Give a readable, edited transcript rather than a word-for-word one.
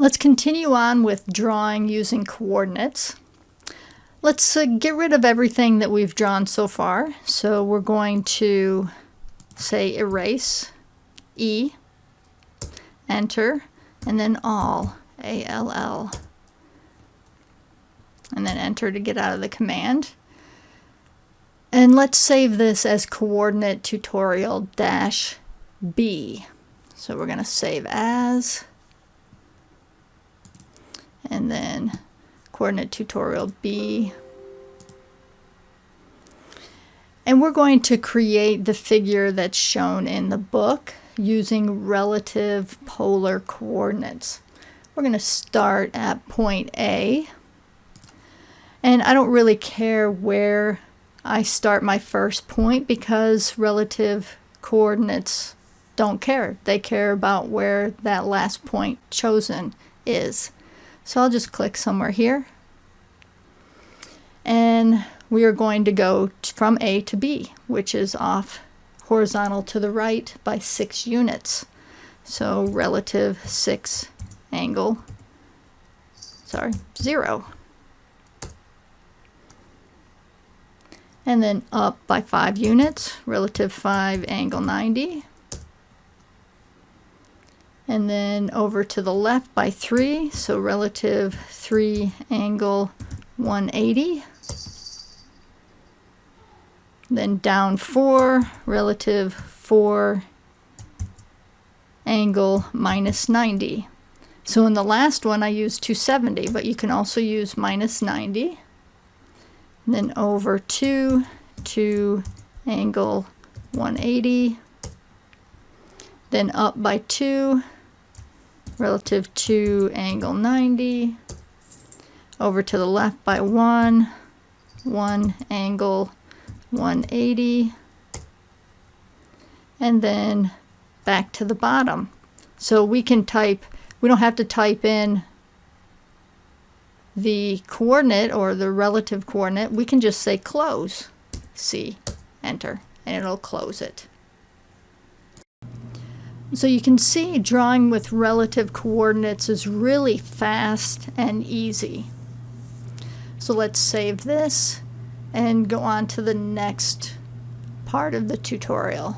Let's continue on with drawing using coordinates. Let's get rid of everything that we've drawn so far. So we're going to say erase, E, enter, and then all, A-L-L, and then enter to get out of the command. And let's save this as coordinate tutorial -B. So we're going to save as, and then coordinate tutorial B. And we're going to create the figure that's shown in the book using relative polar coordinates. We're going to start at point A. And I don't really care where I start my first point because relative coordinates don't care. They care about where that last point chosen is. So I'll just click somewhere here. And we are going to go from A to B, which is off horizontal to the right by 6 units. So relative 6 angle, 0. And then up by 5 units, relative 5 angle 90. And then over to the left by 3, so relative 3 angle 180. Then down 4, relative 4 angle -90. So in the last one I used 270, but you can also use -90. And then over 2 angle 180. Then up by 2, relative 2 angle 90. Over to the left by 1 angle 180, and then back to the bottom. So we can type, we don't have to type in the coordinate or the relative coordinate. We can just say close, C, enter, and it'll close it. So you can see drawing with relative coordinates is really fast and easy. So let's save this and go on to the next part of the tutorial.